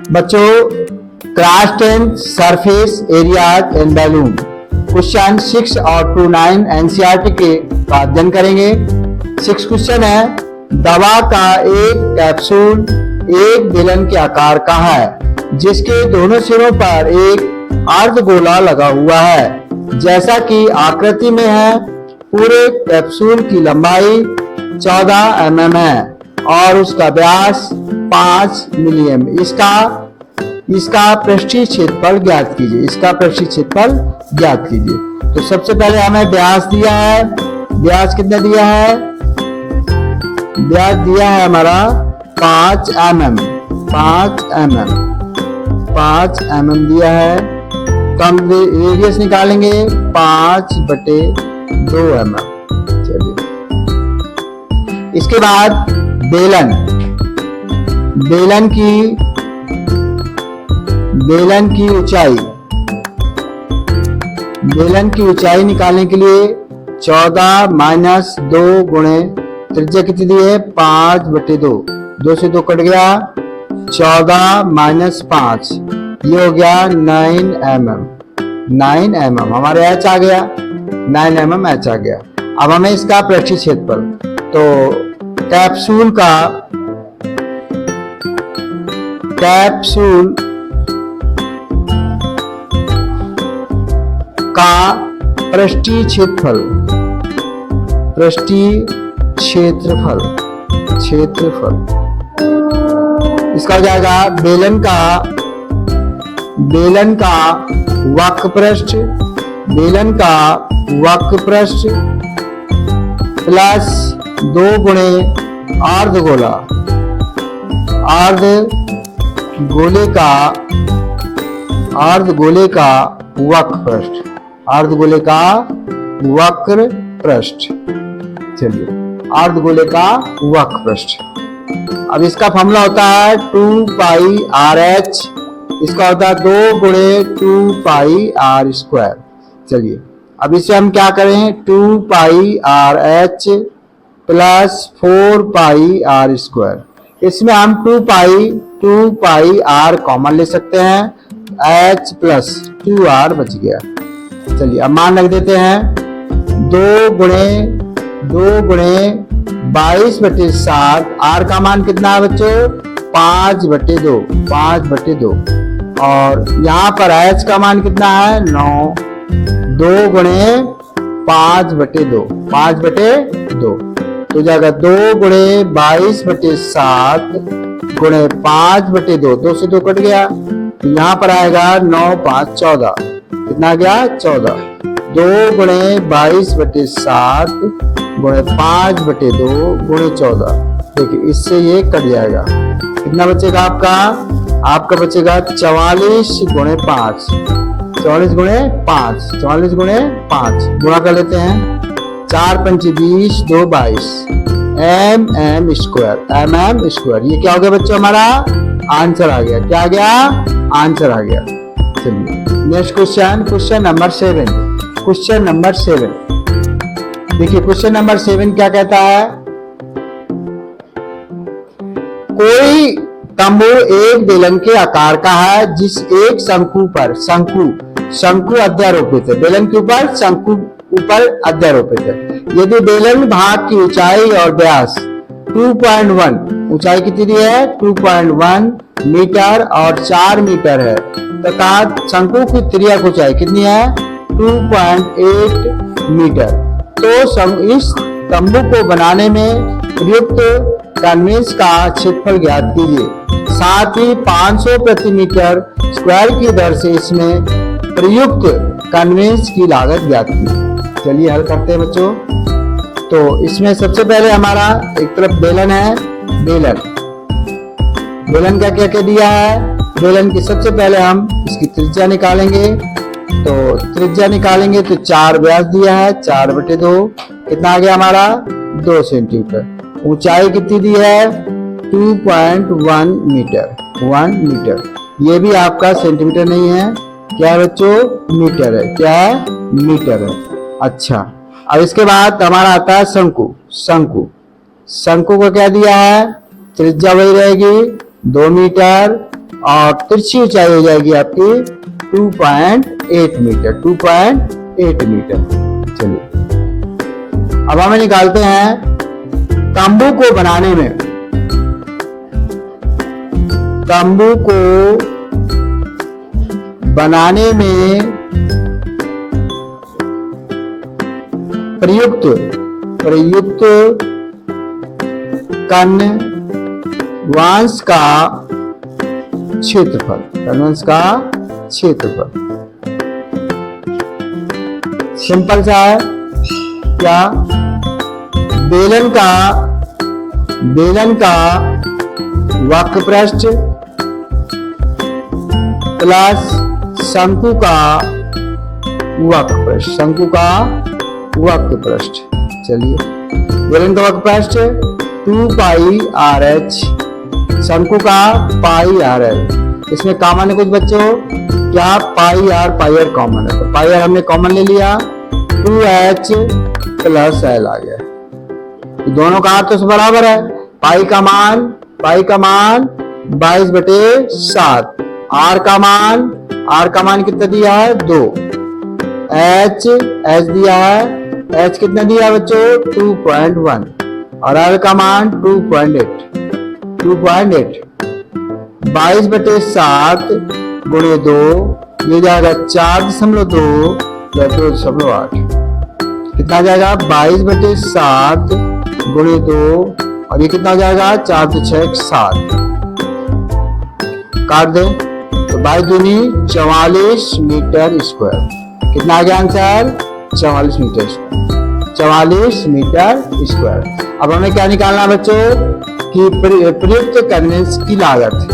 बच्चों, class 10 surface areas and balloon question 6 और 2 9 NCERT के अध्ययन करेंगे। 6 क्वेश्चन है, दवा का एक कैप्सूल एक बेलन के आकार का है जिसके दोनों सिरों पर एक अर्धगोला लगा हुआ है जैसा कि आकृति में है। पूरे कैप्सूल की लंबाई 14 mm है और उसका व्यास 5 मिलीएम। इसका पृष्ठीय क्षेत्रफल ज्ञात कीजिए। इसका पृष्ठीय क्षेत्रफल ज्ञात कीजिए। तो सबसे पहले हमें व्यास दिया है। व्यास कितना दिया है? व्यास दिया है हमारा 5 mm। 5 mm दिया है। तो हम रेडियस निकालेंगे 5/2 mm। चलिए, इसके बाद बेलन की ऊंचाई निकालने के लिए 14 - 2 गुणे त्रिज्या कितनी दी है? 5/2। 2 से 2 कट गया, 14 - 5 ये हो गया 9 mm। 9 mm हमारे h आ गया। 9 mm h आ गया। अब हमें इसका पृष्ठीय क्षेत्रफल, तो कैप्सूल का पृष्ठीय क्षेत्रफल इसका हो जाएगा बेलन का वक्र पृष्ठ प्लस 2 गुणे अर्धगोले का वक्र पृष्ठ। चलिए, अर्धगोले का वक्र पृष्ठ। अब इसका फॉर्मूला होता है 2πRh। इसका होता है 2 गुणे 2πr²। चलिए, अब इसे हम क्या करें? 2πRh plus 4πr²। इसमें हम 2πr कॉमन ले सकते हैं। h प्लस 2r बच गया। चलिए, अब मान रख देते हैं 2 गुणे 22/7। r का मान कितना है बच्चों? 5/2। और यहाँ पर h का मान कितना है? 9। 2 गुणे 5/2। 5/2 तो जाएगा 2 गुणे 22/7 गुणे 5/2। 2 से 2 कट गया, तो यहाँ पर आएगा 9 5 14। कितना आ गया? 14। 2 गुणे 22/7 गुणे 5/2 गुणे 14। देखिए, इससे ये कट जाएगा। कितना बचेगा आपका बचेगा 44 गुणे 5। 44 गुणे 5 गुणा कर लेते हैं। 4 × 5 = 20, 2 = 22 mm²। ये क्या हो गया बच्चों? हमारा आंसर आ गया। क्या आ गया? आंसर आ गया। चलिए, नेक्स्ट क्वेश्चन नंबर 7। देखिए, क्वेश्चन नंबर 7 क्या कहता है? कोई तंबू एक बेलन के आकार का है जिस एक शंकु अध्यारोपित है। बेलन के ऊपर शंकु अध्यारोपित है। यदि बेलन भाग की ऊंचाई और व्यास 2.1, ऊंचाई कितनी दी है? 2.1 मीटर और 4 मीटर है तथा शंकु की तिर्यक ऊंचाई कितनी है? 2.8 मीटर। तो इस तंबू को बनाने में प्रयुक्त कन्वेंस का क्षेत्रफल ज्ञात कीजिए। साथ ही 500 प्रति मीटर स्क्वायर की दर से इसमें प्रयुक्त कन्वेंस की लागत ज्ञात कीजिए। चलिए, हल करते हैं बच्चों। तो इसमें सबसे पहले हमारा एक तरफ बेलन है। बेलन का क्या दिया है? बेलन की सबसे पहले हम इसकी त्रिज्या निकालेंगे। तो त्रिज्या निकालेंगे तो 4 व्यास दिया है, 4/2। कितना आ गया हमारा? 2 सेंटीमीटर। ऊंचाई कितनी दी है? 2.1 मीटर। 1 मीटर। ये भी आपका सेंटीमीटर नहीं है, क्या है बच्चों? मीटर है। क्या है? मीटर है। अच्छा, अब इसके बाद हमारा आता है शंकु। शंकु, शंकु को क्या दिया है, त्रिज्या वही रहेगी 2 मीटर और तिरछी ऊंचाई हो जाएगी आपकी 2.8 मीटर, 2.8 मीटर। चलिए अब हमें निकालते हैं तंबू को बनाने में, तंबू को बनाने में प्रयुक्त कन्वांश का क्षेत्रफल, कन्वांश का क्षेत्रफल सिंपल सा है। क्या, बेलन का वक्रपृष्ठ प्लस शंकु का वक्रपृष्ठ, शंकु का वक्रपृष्ठ। चलिए बेलन का वक्रपृष्ठ 2 पाई आर एच, शंकु का पाई आर एल। इसमें कॉमन है कुछ बच्चों, क्या पाई आर कॉमन है, तो पाई आर हमने कॉमन ले लिया, 2h प्लस एल आ गया। दोनों का अर्थ तो बराबर है, पाई का मान 22/7, आर का मान कितना दिया है 2, एच दिया है, एच कितना दिया है बच्चों 2.1 और एल का मान 2.8, 22/7 गुणे 2 ये जाएगा 4.2 या 2.8, कितना जाएगा 22/7 गुणे 2 और ये कितना हो जाएगा 4 × 6 = 7, काट दे तो 22 दूनी 44 मीटर स्क्वायर, कितना आ गया answer 44 metre square, 44 metre square. अब हमें क्या निकालना बच्चों कि प्रयुक्त कन्वेंस की लागत,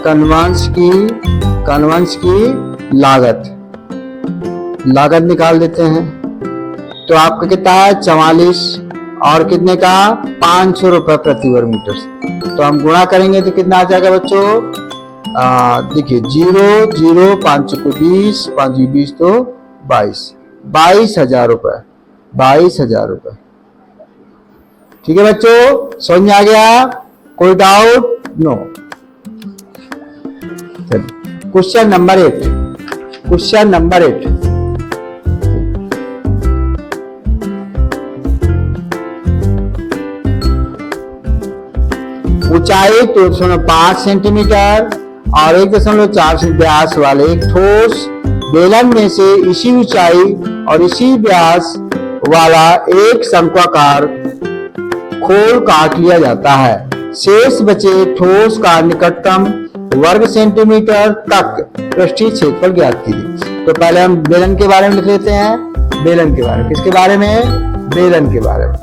कन्वेंस की लागत निकाल देते हैं। तो आपका कितना है 44 और कितने का 500 रुपए प्रति वर्ग मीटर। तो हम गुणा करेंगे तो कितना आ जाएगा बच्चों, देखिए 0 0 5 को 20, 5 20 तो 22,000 रुपए, 22,000 रुपए। ठीक है बच्चों, समझ में आ गया, कोई डाउट? नो। क्वेश्चन नंबर 8, ऊंचाई 2.5 सेंटीमीटर और 1.4 व्यास वाले एक ठोस बेलन में से इसी ऊंचाई और इसी व्यास वाला एक शंक्वाकार खोल काट लिया जाता है। शेष बचे ठोस का निकटतम वर्ग सेंटीमीटर तक पृष्ठीय क्षेत्रफल ज्ञात कीजिए। तो पहले हम बेलन के बारे में लिख लेते हैं, बेलन के बारे में, किसके बारे में, बेलन के बारे में।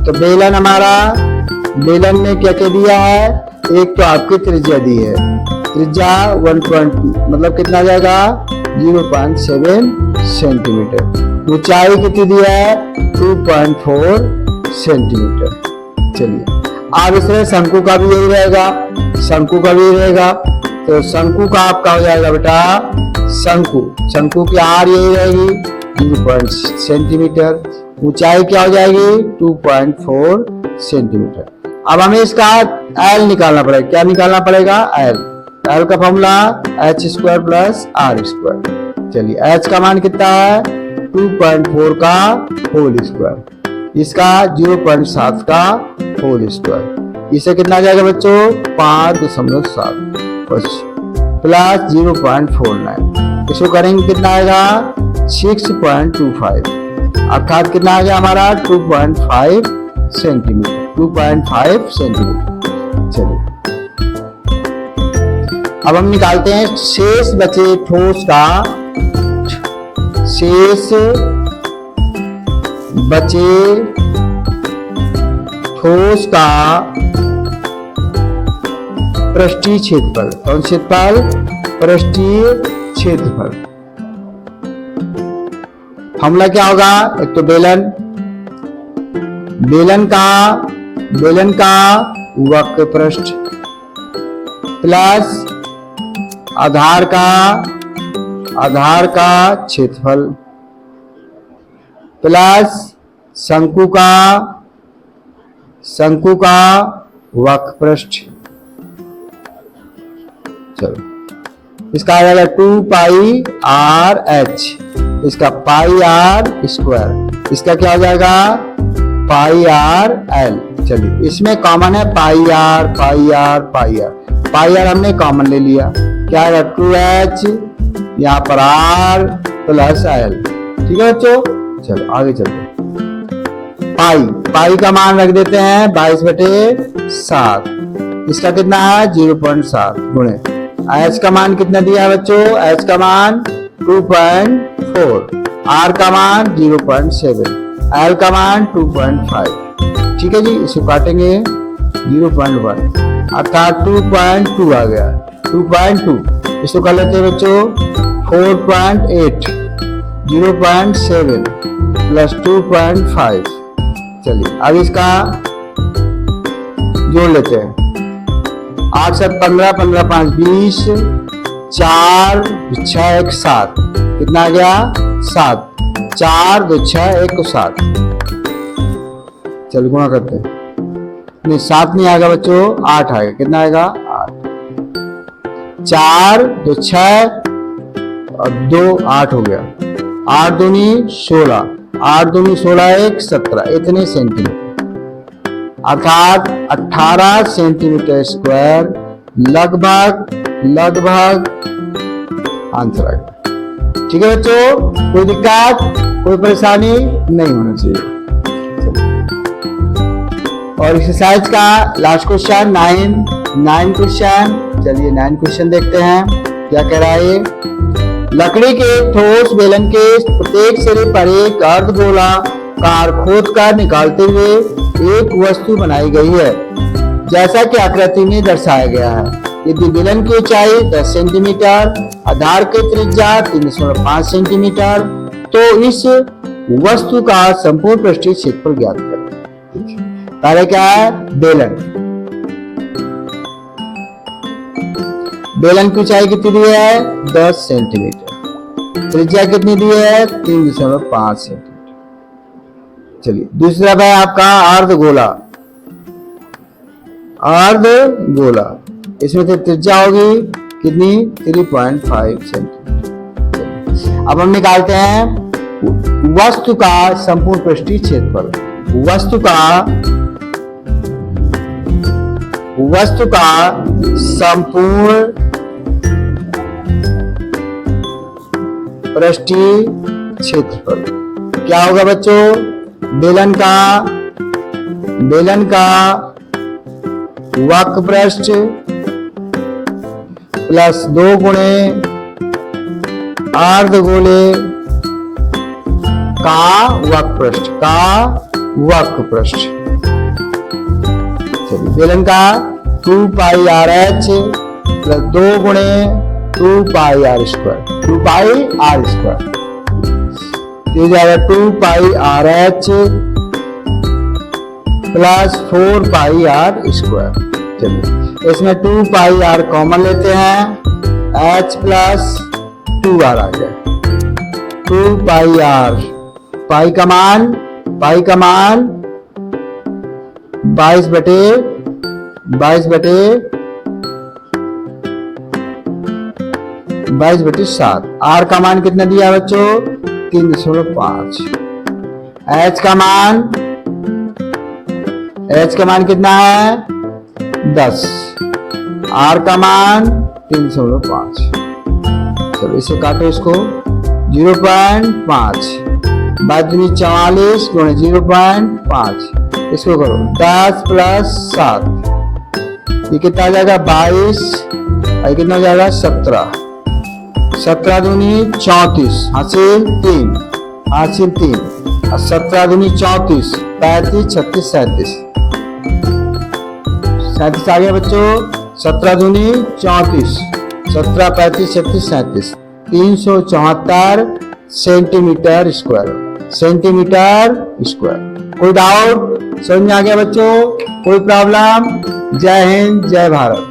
तो बेलन हमारा, बेलन ने क्या क्या दिया है, एक तो आपकी त्रिज्या दी है, त्रिज्या 1.2 मतलब कितना आ जाएगा 0.7 सेंटीमीटर, ऊंचाई कितनी दिया है 2.4 सेंटीमीटर। चलिए अब इसमें शंकु का भी यही रहेगा, शंकु का भी रहेगा, तो शंकु का आपका हो जाएगा बेटा, शंकु की आर यही रहेगी 0.6 सेंटीमीटर, ऊंचाई क्या हो जाएगी 2.4 सेंटीमीटर। अब हमें इसका एल निकालना पड़ेगा, क्या निकालना पड़ेगा एल का फॉर्मूला h² + r²। चलिए h का मान कितना है 2.4 का होल स्क्वायर, इसका 0.7 का होल स्क्वायर, इसे कितना आ जाएगा बच्चों 5.7 प्लस 0.49, इसको करेंगे कितना आएगा 6.25, अर्थात कितना आ गया हमारा 2.5 सेंटीमीटर, 2.5 सेंटीमीटर। चलिए अब हम निकालते हैं शेष बचे ठोस का, शेष बचे ठोस का पृष्ठीय क्षेत्रफल, कौन क्षेत्रफल, पृष्ठीय क्षेत्रफल। फॉर्मूला क्या होगा, एक तो बेलन का वक्रपृष्ठ प्लस आधार का क्षेत्रफल प्लस शंकु का वक्र पृष्ठ, चलो इसका आ जाएगा 2 पाई आर एच, इसका पाई आर स्क्वायर, इसका क्या हो जाएगा पाई आर एल। चलिए इसमें कॉमन है pi R pi R pi R, pi R हमने कॉमन ले लिया, क्या है 2h यहाँ पर r प्लस एल। ठीक है बच्चों, चलो आगे चलते हैं। पाई का मान रख देते हैं 22/7, इसका कितना है 0.7 गुणे h का मान कितना दिया है बच्चों, h का मान 2.4, r का मान 0.7, l का मान 2.5। ठीक है जी, इसे काटेंगे 0.1 अर्थात 2.2 आ गया, 2.2 इसको कर लेते हैं बच्चों 4.8, 0.7 प्लस 2.5। चलिए अब इसका जोड़ लेते हैं, 8 7 15, 15 5 20, 4 6 1 7, कितना आ गया 7, 4 2 6 1 7। चलो गुणा करते हैं, नहीं 7 नहीं आएगा बच्चों, 8 आएगा, कितना आएगा 8, 4 2 6 और 2 8 हो गया, 8 दूनी 16, 8 दूनी 16 1 17, इतने सेंटीमीटर अर्थात 18 सेंटीमीटर स्क्वायर लगभग आंसर आएगा। ठीक है बच्चों, कोई दिक्कत कोई परेशानी नहीं होना चाहिए। और एक्सरसाइज का लास्ट क्वेश्चन 9 क्वेश्चन, चलिए 9 क्वेश्चन देखते हैं क्या कह रहा है। लकड़ी के ठोस बेलन के प्रत्येक सिरे पर एक अर्धगोलाकार खोद कर निकालते हुए एक वस्तु बनाई गई है जैसा कि आकृति में दर्शाया गया है। यदि बेलन की ऊंचाई 10 सेंटीमीटर, आधार की त्रिज्या 3.5 सेंटीमीटर, तो इस वस्तु का संपूर्ण पृष्ठीय क्षेत्रफल ज्ञात करें। पहले क्या है बेलन की ऊंचाई कितनी दी है 10 सेंटीमीटर, त्रिज्या कितनी दी है 3.5 सेंटीमीटर। चलिए दूसरा है आपका अर्धगोला, इसमें से त्रिज्या होगी कितनी 3.5 सेंटीमीटर। अब हम निकालते हैं वस्तु का संपूर्ण पृष्ठीय क्षेत्रफल। वस्तु का संपूर्ण पृष्ठीय क्षेत्रफल क्या होगा बच्चों, बेलन का वक्र पृष्ठ प्लस 2 गुणे अर्धगोले का वक्र पृष्ठ। चलिए बेलन का 2 पाई आर एच प्लस 2 गुणे 2 pi R square, 2 pi R square, ये जाएगा 2 pi R H plus 4 pi R square. चलिए इसमें 2 पाई आर कॉमन लेते हैं, एच प्लस 2 आर आ गया, 2 पाई आर, पाई का मान 22 बटे 7। आर का मान कितना दिया बच्चों 3.5। एच का मान कितना है 10, आर का मान 3.5। चलो इसे काटो, इसको 0.5 बादनी 44 गुणे 0.5, इसको करो 10 प्लस 7, ये कितना आ जाएगा 22, और कितना हो जाएगा 17, 17 दूनी 34, हासिल 3 और 17 दूनी 34, 35 36 37 आ गया बच्चों, 17 दूनी 34, 17 35 36 37, 374 सेंटीमीटर स्क्वायर। कोई डाउट समझ में आ गया बच्चों, कोई प्रॉब्लम? जय हिंद जय भारत।